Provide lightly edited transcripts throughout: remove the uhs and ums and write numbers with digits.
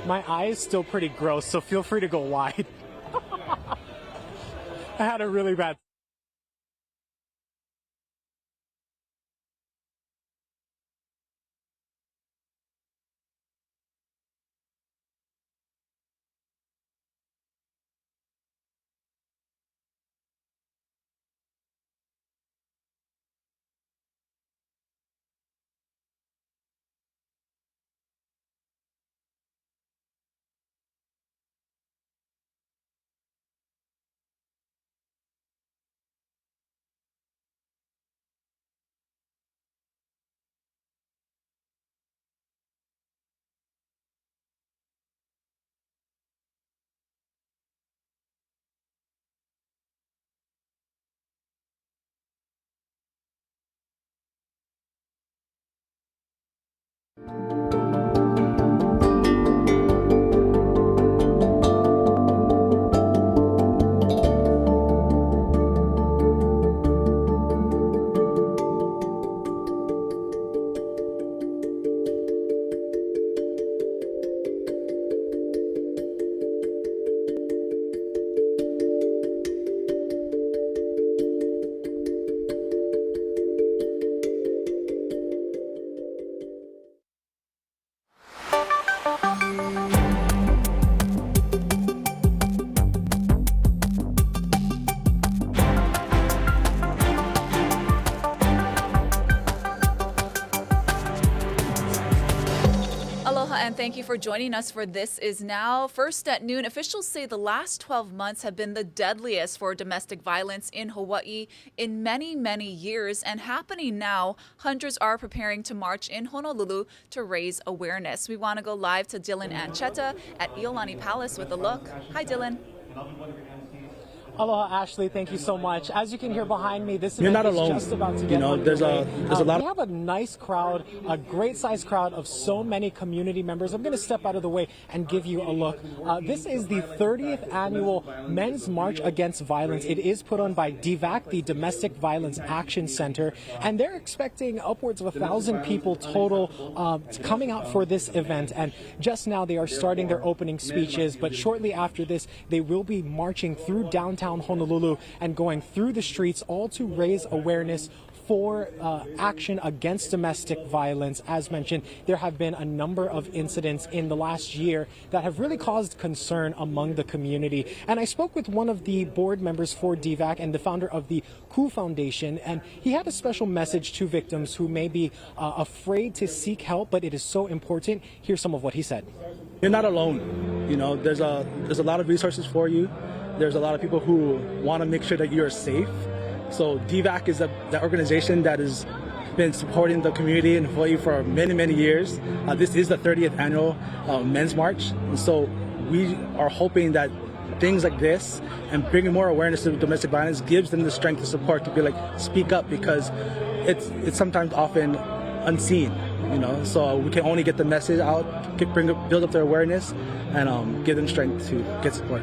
My eye is still pretty gross, so feel free to go wide. I had a really bad. Aloha and thank you for joining us for This Is Now. First at noon, officials say the last 12 months have been the deadliest for domestic violence in Hawaii in many, many years. And happening now, hundreds are preparing to march in Honolulu to raise awareness. We want to go live to Dylan Ancheta at Iolani Palace with a look. Hi, Dylan. Aloha, Ashley. Thank you so much. As you can hear behind me, this You're event not is alone. just about to You get know, there's a lot. We have a nice crowd, a great sized crowd of so many community members. I'm going to step out of the way and give you a look. This is the 30th annual Men's March Against Violence. It is put on by DVAC, the Domestic Violence Action Center, and they're expecting upwards of 1,000 people total coming out for this event. And just now they are starting their opening speeches, but shortly after this, they will be marching through downtown Honolulu and going through the streets, all to raise awareness for action against domestic violence. As mentioned, there have been a number of incidents in the last year that have really caused concern among the community. And I spoke with one of the board members for DVAC and the founder of the Ku Foundation, and he had a special message to victims who may be afraid to seek help, but it is so important. Here's some of what he said. You're not alone. You know, there's a lot of resources for you. There's a lot of people who want to make sure that you're safe. So DVAC is the organization that has been supporting the community in Hawaii for many, many years. This is the 30th annual Men's March. And so we are hoping that things like this and bringing more awareness to domestic violence gives them the strength and support to be like, speak up, because it's sometimes often unseen. You know, so we can only get the message out, build up their awareness, and give them strength to get support.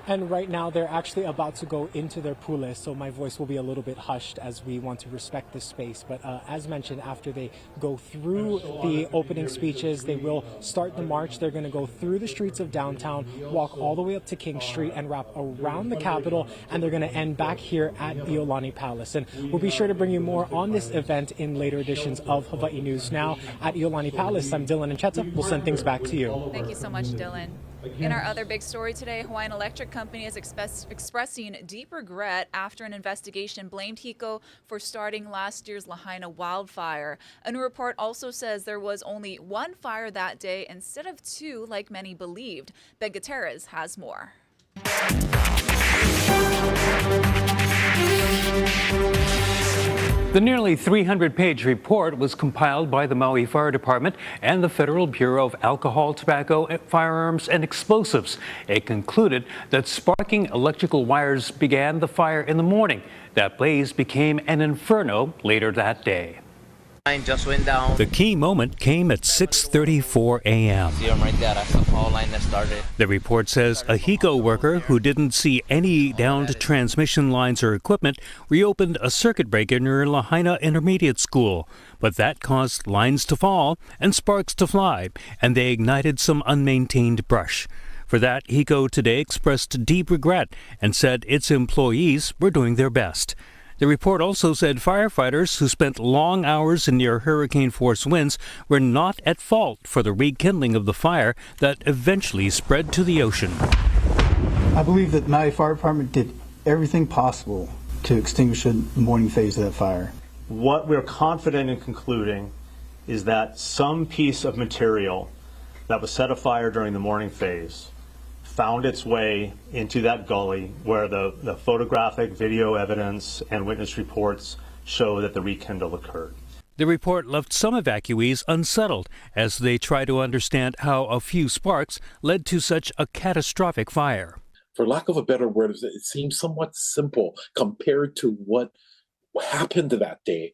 And right now they're actually about to go into their pule, so my voice will be a little bit hushed as we want to respect this space. But as mentioned, after they go through the opening speeches, they will start the march. They're going to go through the streets of downtown, walk all the way up to King Street and wrap around the Capitol, and they're going to end back here at Iolani Palace. And we'll be sure to bring you more on this event in later editions of Hawaii News Now. At Iolani Palace, I'm Dylan Ancheta. We'll send things back to you. Thank you so much, Dylan. In our other big story today, Hawaiian Electric Company is expressing deep regret after an investigation blamed HECO for starting last year's Lahaina wildfire. A new report also says there was only one fire that day instead of two, like many believed. Ben Gutierrez has more. The nearly 300-page report was compiled by the Maui Fire Department and the Federal Bureau of Alcohol, Tobacco, Firearms, and Explosives. It concluded that sparking electrical wires began the fire in the morning. That blaze became an inferno later that day. Line just went down. The key moment came at 6:34 a.m. See them right there. That's the power line that started. The report says a HECO worker who didn't see any downed transmission lines or equipment reopened a circuit breaker near Lahaina Intermediate School. But that caused lines to fall and sparks to fly, and they ignited some unmaintained brush. For that, HECO today expressed deep regret and said its employees were doing their best. The report also said firefighters who spent long hours in near hurricane-force winds were not at fault for the rekindling of the fire that eventually spread to the ocean. I believe that Maui Fire Department did everything possible to extinguish the morning phase of that fire. What we're confident in concluding is that some piece of material that was set afire during the morning phase found its way into that gully where the photographic, video evidence, and witness reports show that the rekindle occurred. The report left some evacuees unsettled as they try to understand how a few sparks led to such a catastrophic fire. For lack of a better word, it seems somewhat simple compared to what happened that day.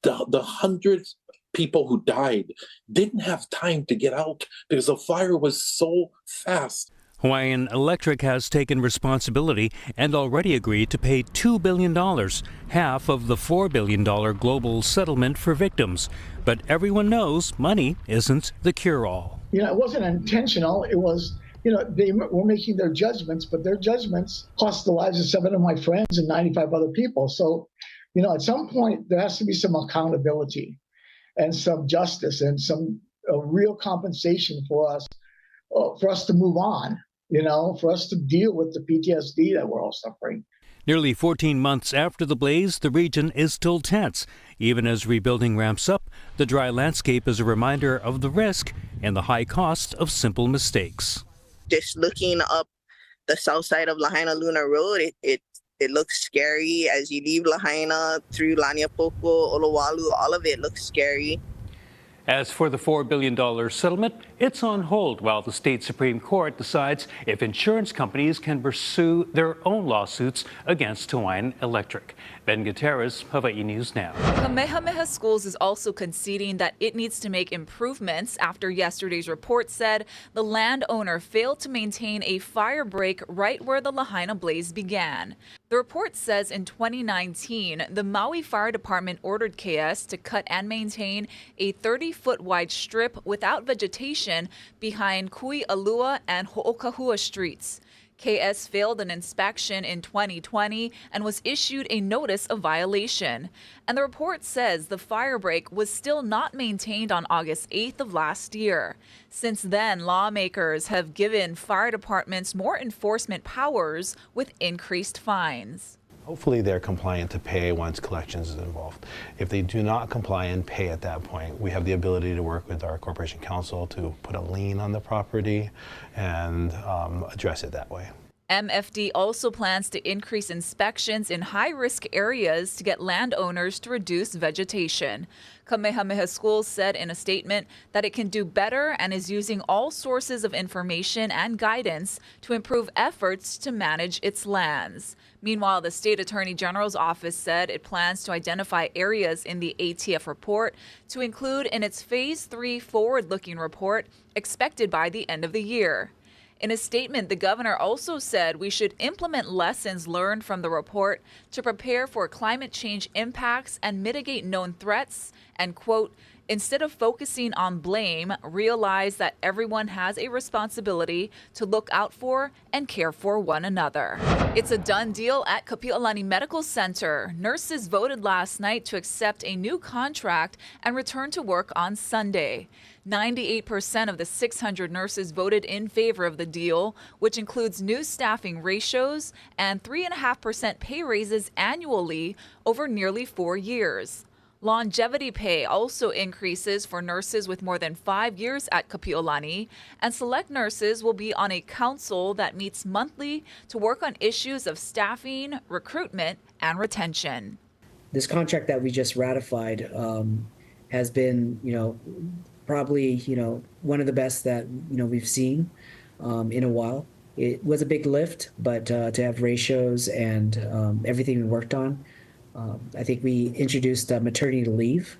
The hundreds of people who died didn't have time to get out because the fire was so fast. Hawaiian Electric has taken responsibility and already agreed to pay $2 billion, half of the $4 billion global settlement for victims. But everyone knows money isn't the cure-all. It wasn't intentional. It was, they were making their judgments, but their judgments cost the lives of 7 of my friends and 95 other people. So, at some point, there has to be some accountability and some justice and some real compensation for us to move on. For us to deal with the PTSD that we're all suffering. Nearly 14 months after the blaze, the region is still tense. Even as rebuilding ramps up, the dry landscape is a reminder of the risk and the high cost of simple mistakes. Just looking up the south side of Lahaina Luna Road, it looks scary. As you leave Lahaina through Laniapoko, Olowalu, all of it looks scary. As for the $4 billion settlement, it's on hold while the state Supreme Court decides if insurance companies can pursue their own lawsuits against Hawaiian Electric. Ben Gutierrez, Hawaii News Now. Kamehameha Schools is also conceding that it needs to make improvements after yesterday's report said the landowner failed to maintain a fire break right where the Lahaina blaze began. The report says in 2019, the Maui Fire Department ordered KS to cut and maintain a 30-foot wide strip without vegetation behind Kui'alua and Ho'okahua streets. KS failed an inspection in 2020 and was issued a notice of violation. And the report says the fire break was still not maintained on August 8th of last year. Since then, lawmakers have given fire departments more enforcement powers with increased fines. Hopefully they're compliant to pay once collections is involved. If they do not comply and pay at that point, we have the ability to work with our corporation counsel to put a lien on the property and address it that way. MFD also plans to increase inspections in high-risk areas to get landowners to reduce vegetation. Kamehameha Schools said in a statement that it can do better and is using all sources of information and guidance to improve efforts to manage its lands. Meanwhile, the State Attorney General's office said it plans to identify areas in the ATF report to include in its Phase 3 forward-looking report expected by the end of the year. In a statement, the governor also said we should implement lessons learned from the report to prepare for climate change impacts and mitigate known threats and, quote, instead of focusing on blame, realize that everyone has a responsibility to look out for and care for one another. It's a done deal at Kapi'olani Medical Center. Nurses voted last night to accept a new contract and return to work on Sunday. 98% of the 600 nurses voted in favor of the deal, which includes new staffing ratios and 3.5% pay raises annually over nearly 4 years. Longevity pay also increases for nurses with more than 5 years at Kapi'olani, and select nurses will be on a council that meets monthly to work on issues of staffing, recruitment, and retention. This contract that we just ratified has been, probably, one of the best that, we've seen in a while. It was a big lift, but to have ratios and everything we worked on, I think we introduced maternity leave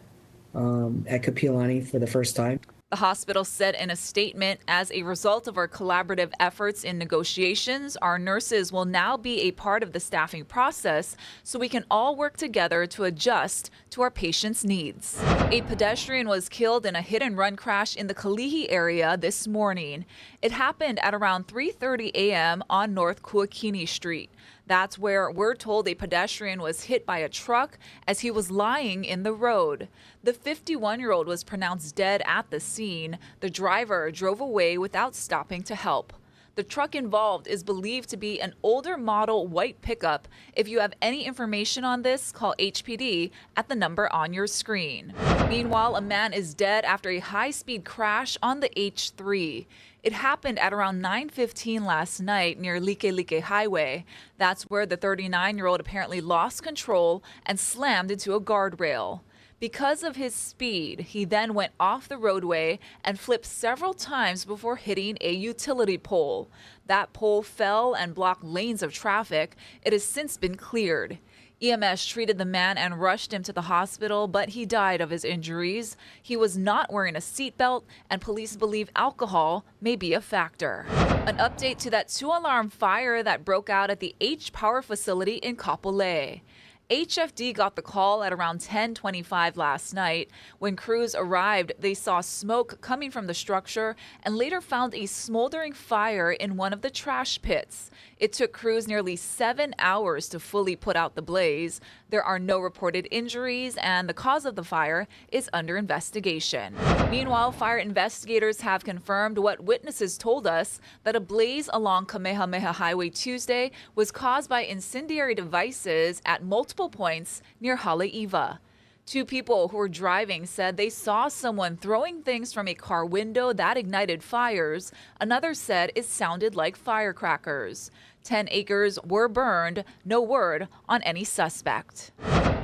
at Capani for the first time. The hospital said in a statement, as a result of our collaborative efforts in negotiations, our nurses will now be a part of the staffing process so we can all work together to adjust to our patients' needs. A pedestrian was killed in a hit-and-run crash in the Kalihi area this morning. It happened at around 3:30 a.m. on North Kuakini Street. That's where we're told a pedestrian was hit by a truck as he was lying in the road. The 51-year-old was pronounced dead at the scene. The driver drove away without stopping to help. The truck involved is believed to be an older model white pickup. If you have any information on this, call HPD at the number on your screen. Meanwhile, a man is dead after a high-speed crash on the H3. It happened at around 9:15 last night near Likelike Highway. That's where the 39-year-old apparently lost control and slammed into a guardrail. Because of his speed, he then went off the roadway and flipped several times before hitting a utility pole. That pole fell and blocked lanes of traffic. It has since been cleared. EMS treated the man and rushed him to the hospital, but he died of his injuries. He was not wearing a seatbelt, and police believe alcohol may be a factor. An update to that 2-alarm fire that broke out at the H Power facility in Kapolei. HFD got the call at around 10:25 last night. When crews arrived, they saw smoke coming from the structure and later found a smoldering fire in one of the trash pits. It took crews nearly 7 hours to fully put out the blaze. There are no reported injuries, and the cause of the fire is under investigation. Meanwhile, fire investigators have confirmed what witnesses told us, that a blaze along Kamehameha Highway Tuesday was caused by incendiary devices at multiple points near Haleiwa. Two people who were driving said they saw someone throwing things from a car window that ignited fires. Another said it sounded like firecrackers. 10 acres were burned. No word on any suspect.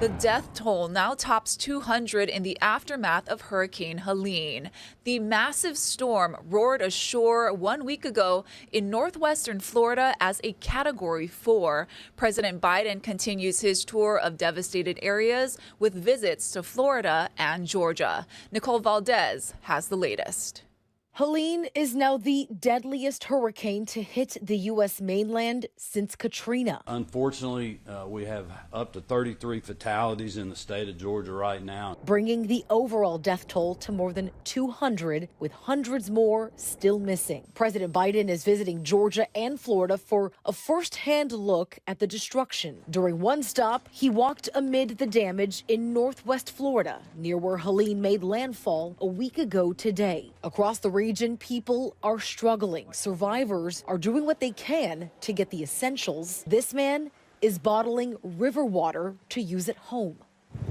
The death toll now tops 200 in the aftermath of Hurricane Helene. The massive storm roared ashore 1 week ago in northwestern Florida as a Category 4. President Biden continues his tour of devastated areas with visits to Florida and Georgia. Nicole Valdez has the latest. Helene is now the deadliest hurricane to hit the U.S. mainland since Katrina. Unfortunately, we have up to 33 fatalities in the state of Georgia right now, bringing the overall death toll to more than 200, with hundreds more still missing. President Biden is visiting Georgia and Florida for a first-hand look at the destruction. During one stop, he walked amid the damage in northwest Florida, near where Helene made landfall a week ago today. Across the region, people are struggling. Survivors are doing what they can to get the essentials. This man is bottling river water to use at home.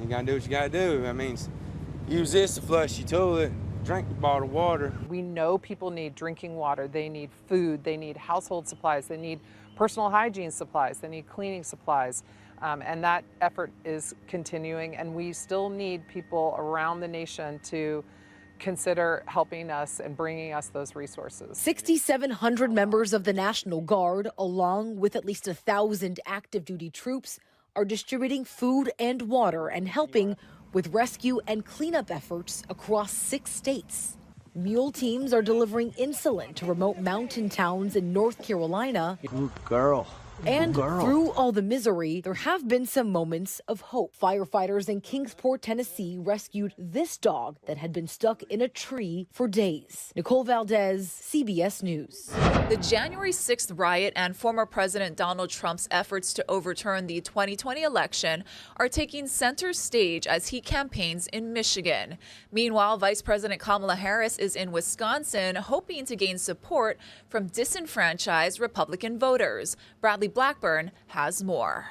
You gotta do what you gotta do. That means use this to flush your toilet, drink the bottled water. We know people need drinking water, they need food, they need household supplies, they need personal hygiene supplies, they need cleaning supplies. And that effort is continuing, and we still need people around the nation to consider helping us and bringing us those resources. 6,700 members of the National Guard, along with at least 1,000 active duty troops, are distributing food and water and helping with rescue and cleanup efforts across 6 states. Mule teams are delivering insulin to remote mountain towns in North Carolina. Good girl. And through all the misery, there have been some moments of hope. Firefighters in Kingsport, Tennessee rescued this dog that had been stuck in a tree for days. Nicole Valdez, CBS News. The January 6th riot and former President Donald Trump's efforts to overturn the 2020 election are taking center stage as he campaigns in Michigan. Meanwhile, Vice President Kamala Harris is in Wisconsin, hoping to gain support from disenfranchised Republican voters. Bradley Blackburn has more.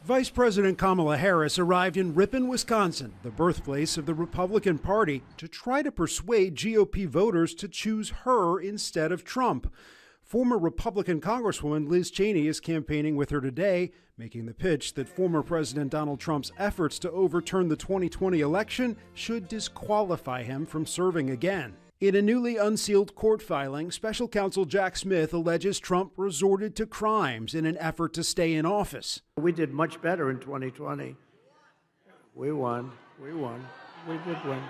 Vice President Kamala Harris arrived in Ripon, Wisconsin, the birthplace of the Republican Party, to try to persuade GOP voters to choose her instead of Trump. Former Republican Congresswoman Liz Cheney is campaigning with her today, making the pitch that former President Donald Trump's efforts to overturn the 2020 election should disqualify him from serving again. In a newly unsealed court filing, special counsel Jack Smith alleges Trump resorted to crimes in an effort to stay in office. We did much better in 2020. We won. We did win.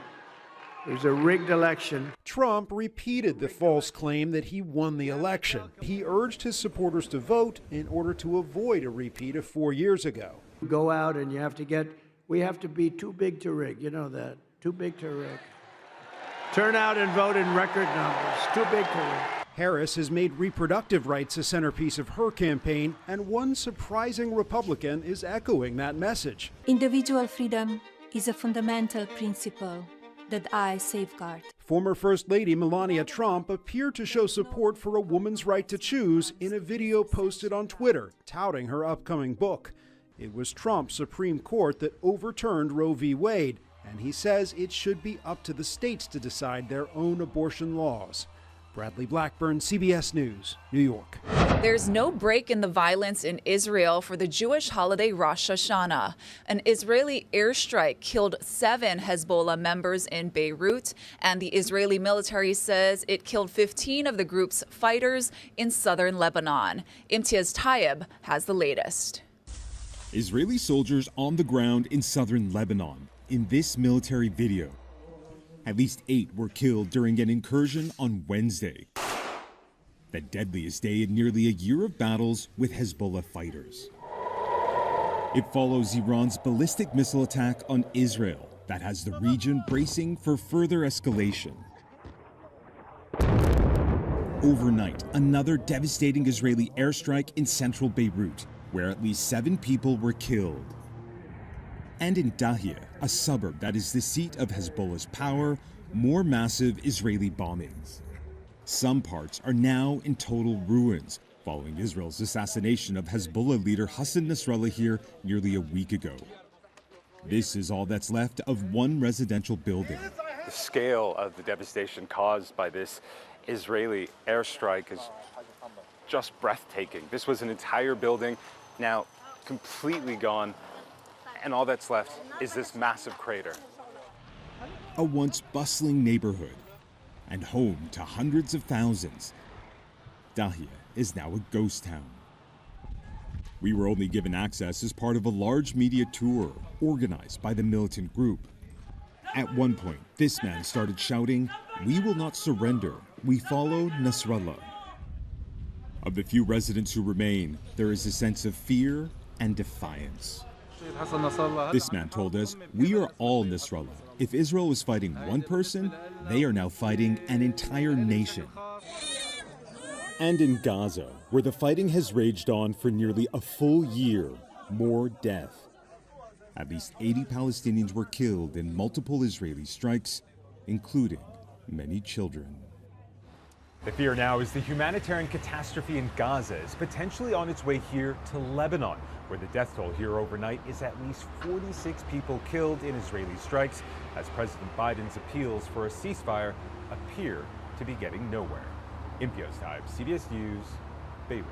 It was a rigged election. Trump repeated the false claim that he won the election. He urged his supporters to vote in order to avoid a repeat of 4 years ago. Go out and we have to be too big to rig. You know that. Too big to rig. Turn out and vote in record numbers. Too big to rig. Harris has made reproductive rights a centerpiece of her campaign, and one surprising Republican is echoing that message. Individual freedom is a fundamental principle that I safeguard. Former First Lady Melania Trump appeared to show support for a woman's right to choose in a video posted on Twitter, touting her upcoming book. It was Trump's Supreme Court that overturned Roe v. Wade, and he says it should be up to the states to decide their own abortion laws. Bradley Blackburn, CBS News, New York. There's no break in the violence in Israel for the Jewish holiday Rosh Hashanah. An Israeli airstrike killed 7 Hezbollah members in Beirut, and the Israeli military says it killed 15 of the group's fighters in southern Lebanon. Imtiaz Tayeb has the latest. Israeli soldiers on the ground in southern Lebanon in this military video. At least 8 were killed during an incursion on Wednesday, the deadliest day in nearly a year of battles with Hezbollah fighters. It follows Iran's ballistic missile attack on Israel that has the region bracing for further escalation. Overnight, another devastating Israeli airstrike in central Beirut, where at least 7 people were killed. And in Dahia, a suburb that is the seat of Hezbollah's power, more massive Israeli bombings. Some parts are now in total ruins, following Israel's assassination of Hezbollah leader Hassan Nasrallah here nearly a week ago. This is all that's left of one residential building. The scale of the devastation caused by this Israeli airstrike is just breathtaking. This was an entire building, now completely gone. And all that's left is this massive crater. A once bustling neighborhood and home to hundreds of thousands, Dahia is now a ghost town. We were only given access as part of a large media tour organized by the militant group. At one point, this man started shouting, "We will not surrender. We follow Nasrallah." Of the few residents who remain, there is a sense of fear and defiance. This man told us, "We are all Nasrallah. If Israel was fighting one person, they are now fighting an entire nation." And in Gaza, where the fighting has raged on for nearly a full year, more death. At least 80 Palestinians were killed in multiple Israeli strikes, including many children. The fear now is the humanitarian catastrophe in Gaza is potentially on its way here to Lebanon, where the death toll here overnight is at least 46 people killed in Israeli strikes, as President Biden's appeals for a ceasefire appear to be getting nowhere. Imtiaz Tayeb, CBS News, Beirut.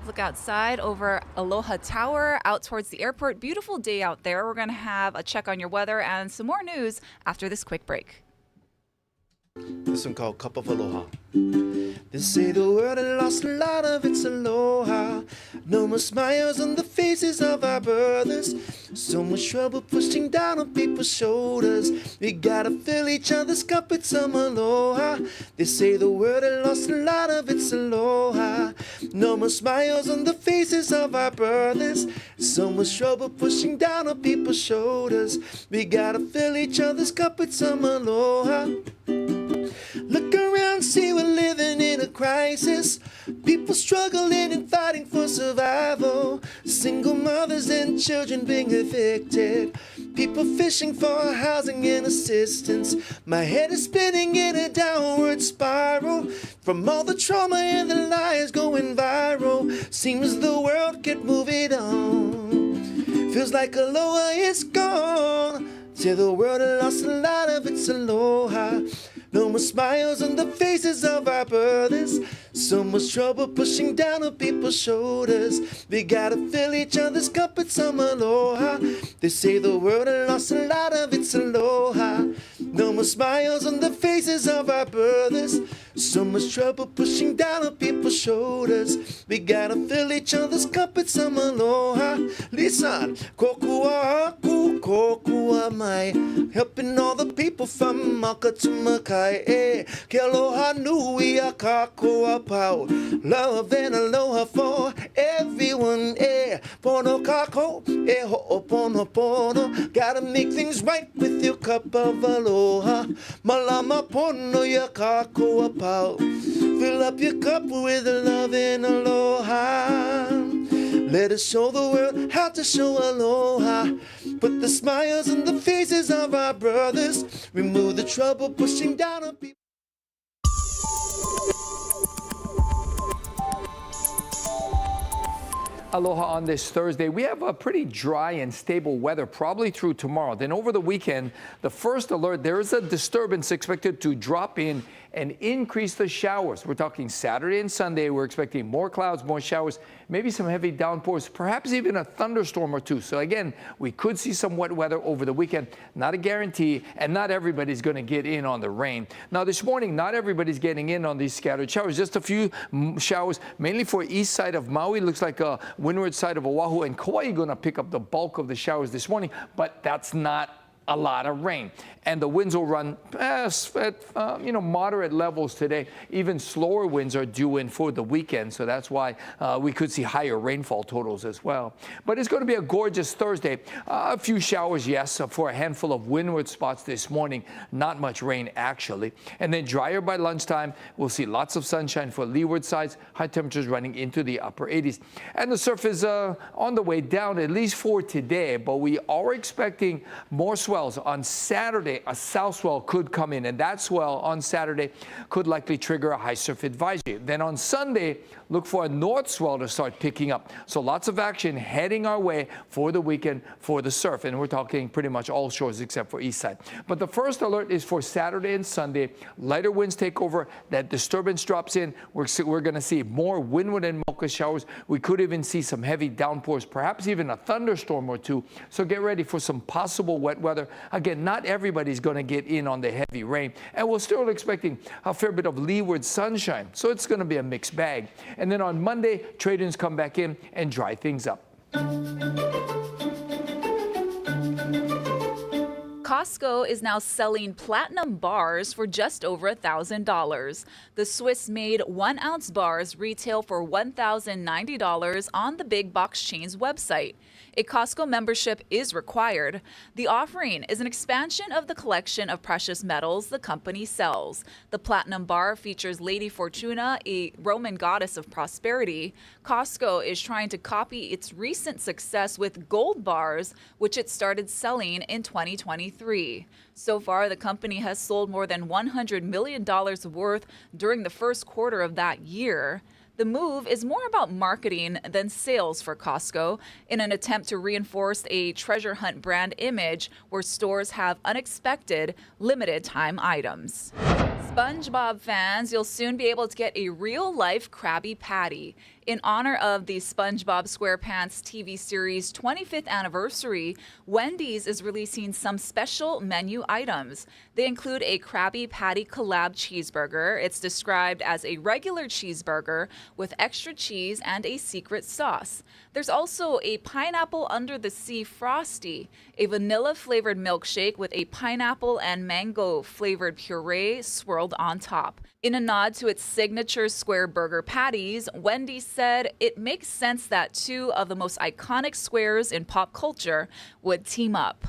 Look outside over Aloha Tower, out towards the airport. Beautiful day out there. We're going to have a check on your weather and some more news after this quick break. This one called Cup of Aloha. They say the world had lost a lot of its aloha. No more smiles on the faces of our brothers. So much trouble pushing down on people's shoulders. We gotta fill each other's cup with some aloha. They say the world had lost a lot of its aloha. No more smiles on the faces of our brothers. So much trouble pushing down on people's shoulders. We gotta fill each other's cup with some aloha. Look around, see we're living in a crisis. People struggling and fighting for survival. Single mothers and children being evicted. People fishing for housing and assistance. My head is spinning in a downward spiral. From all the trauma and the lies going viral. Seems the world can't move it on. Feels like Aloha is gone. Till the world has lost a lot of its aloha. No more smiles on the faces of our brothers. So much trouble pushing down on people's shoulders. We gotta fill each other's cup with some aloha. They say the world has lost a lot of its aloha. No more smiles on the faces of our brothers. So much trouble pushing down on people's shoulders. We gotta fill each other's cup with some aloha. Listen, kokua aku, kokua mai, helping all the people from Maka to Makai, eh. Ke aloha nui a kākoa pau, love and aloha for everyone, eh. Pono kako, eh ho'opono pono, gotta make things right with your cup of aloha. Malama pono ya kākoa pau, fill up your cup with love and aloha. Let us show the world how to show aloha. Put the smiles on the faces of our brothers. Remove the trouble pushing down on people. Aloha on this Thursday. We have a pretty dry and stable weather probably through tomorrow. Then over the weekend, the first alert, there is a disturbance expected to drop in and increase the showers. We're talking Saturday and Sunday. We're expecting more clouds, more showers, maybe some heavy downpours, perhaps even a thunderstorm or two. So again, we could see some wet weather over the weekend. Not a guarantee, and not everybody's going to get in on the rain. Now this morning, not everybody's getting in on these scattered showers. Just a few showers, mainly for east side of Maui. Looks like a windward side of Oahu and Kauai going to pick up the bulk of the showers this morning, but that's not a lot of rain. And the winds will run at moderate levels today. Even slower winds are due in for the weekend, so that's why we could see higher rainfall totals as well. But it's going to be a gorgeous Thursday. A few showers, yes, for a handful of windward spots this morning. Not much rain, actually. And then drier by lunchtime. We'll see lots of sunshine for leeward sides. High temperatures running into the upper 80s. And the surf is on the way down, at least for today. But we are expecting more swells on Saturday. A south swell could come in, and that swell on Saturday could likely trigger a high surf advisory. Then on Sunday, look for a north swell to start picking up. So lots of action heading our way for the weekend for the surf, and we're talking pretty much all shores except for east side. But the first alert is for Saturday and Sunday. Lighter winds take over. That disturbance drops in. We're going to see more windward and mocha showers. We could even see some heavy downpours, perhaps even a thunderstorm or two. So get ready for some possible wet weather. Again, not everybody's going to get in on the heavy rain, and we're still expecting a fair bit of leeward sunshine. So it's going to be a mixed bag. And then on Monday, trade-ins come back in and dry things up. Costco is now selling platinum bars for just over $1,000. The Swiss-made 1-ounce bars retail for $1,090 on the big box chain's website. A Costco membership is required. The offering is an expansion of the collection of precious metals the company sells. The platinum bar features Lady Fortuna, a Roman goddess of prosperity. Costco is trying to copy its recent success with gold bars, which it started selling in 2023. So far, the company has sold more than $100 million worth during the first quarter of that year. The move is more about marketing than sales for Costco in an attempt to reinforce a treasure hunt brand image where stores have unexpected, limited-time items. SpongeBob fans, you'll soon be able to get a real-life Krabby Patty. In honor of the SpongeBob SquarePants TV series' 25th anniversary, Wendy's is releasing some special menu items. They include a Krabby Patty collab cheeseburger. It's described as a regular cheeseburger with extra cheese and a secret sauce. There's also a pineapple under the sea frosty, a vanilla-flavored milkshake with a pineapple and mango-flavored puree swirled on top. In a nod to its signature square burger patties, Wendy's said it makes sense that two of the most iconic squares in pop culture would team up.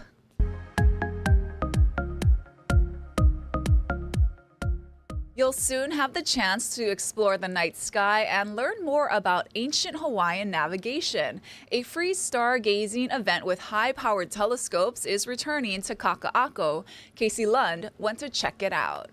You'll soon have the chance to explore the night sky and learn more about ancient Hawaiian navigation. A free stargazing event with high-powered telescopes is returning to Kaka'ako. Casey Lund went to check it out.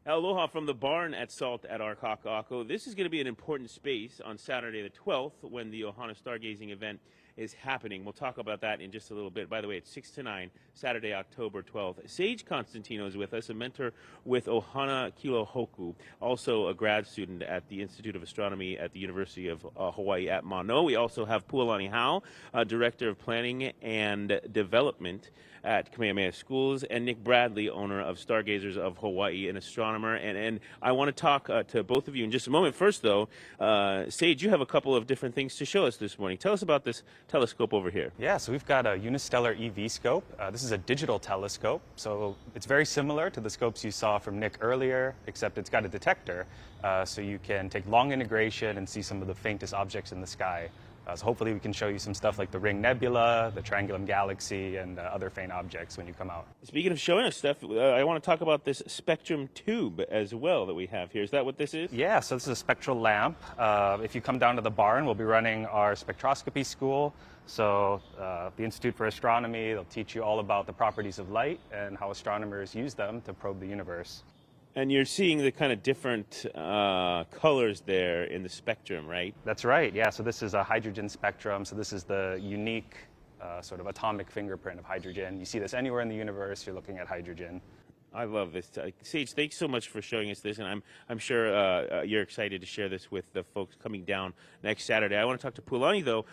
Aloha from the barn at Salt at our Kaka'ako. This is going to be an important space on Saturday the 12th when the Ohana Stargazing event is happening. We'll talk about that in just a little bit. By the way, it's 6 to 9, Saturday, October 12th. Sage Constantino is with us, a mentor with Ohana Kilohoku, also a grad student at the Institute of Astronomy at the University of Hawaii at Mano. We also have Pualani Hao, Director of Planning and Development at Kamehameha Schools, and Nick Bradley, owner of Stargazers of Hawaii, an astronomer. And I want to talk to both of you in just a moment. First, though, Sage, you have a couple of different things to show us this morning. Tell us about this telescope over here? Yeah, so we've got a unistellar EV scope. This is a digital telescope, so it's very similar to the scopes you saw from Nick earlier, except it's got a detector, so you can take long integration and see some of the faintest objects in the sky. So hopefully we can show you some stuff like the Ring Nebula, the Triangulum Galaxy, and other faint objects when you come out. Speaking of showing us stuff, I want to talk about this spectrum tube as well that we have here. Is that what this is? Yeah, so this is a spectral lamp. If you come down to the barn, we'll be running our spectroscopy school. So the Institute for Astronomy, they'll teach you all about the properties of light and how astronomers use them to probe the universe. And you're seeing the kind of different colors there in the spectrum, right? That's right, yeah. So this is a hydrogen spectrum. So this is the unique sort of atomic fingerprint of hydrogen. You see this anywhere in the universe, you're looking at hydrogen. I love this. Sage, thanks so much for showing us this, and I'm sure you're excited to share this with the folks coming down next Saturday. I want to talk to Pulani, though,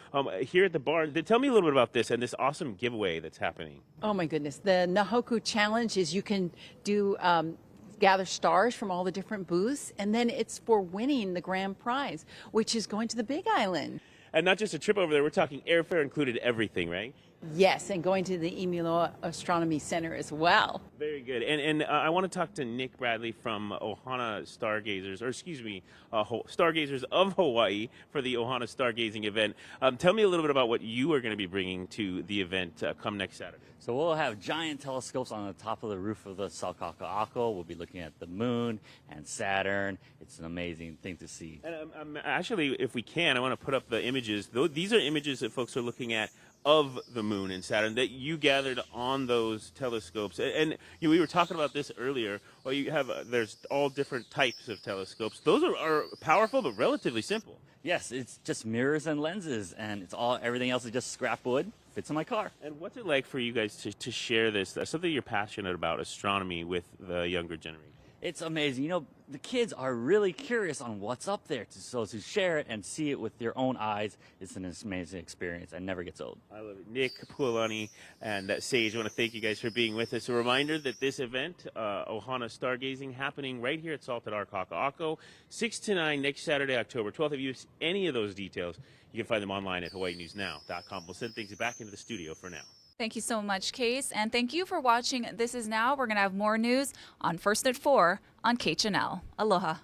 here at the barn. Tell me a little bit about this and this awesome giveaway that's happening. Oh, my goodness. The Nahoku Challenge is you can do... gather stars from all the different booths, and then it's for winning the grand prize, which is going to the Big Island. And not just a trip over there, we're talking airfare included, everything, right? Yes, and going to the Imiloa Astronomy Center as well. Very good. And I want to talk to Nick Bradley from Ohana Stargazers, or excuse me, Stargazers of Hawaii for the Ohana Stargazing event. Tell me a little bit about what you are going to be bringing to the event come next Saturday. So we'll have giant telescopes on the top of the roof of the Salkaka'ako. We'll be looking at the moon and Saturn. It's an amazing thing to see. And actually, if we can, I want to put up the images. These are images that folks are looking at of the moon and Saturn that you gathered on those telescopes. And we were talking about this earlier. Well, you have there's all different types of telescopes. Those are powerful but relatively simple. Yes, it's just mirrors and lenses, and everything else is just scrap wood. Fits in my car. And what's it like for you guys to share this, something you're passionate about, astronomy, with the younger generation? It's amazing. You know, the kids are really curious on what's up there. So to share it and see it with their own eyes, it's an amazing experience and never gets old. I love it. Nick, Pualani, and Sage, I want to thank you guys for being with us. A reminder that this event, Ohana Stargazing, happening right here at Salt at Arkaka'ako, 6 to 9 next Saturday, October 12th. If you have any of those details, you can find them online at hawaiinewsnow.com. We'll send things back into the studio for now. Thank you so much, Case, and thank you for watching This Is Now. We're going to have more news on First at 4 on KHNL. Aloha.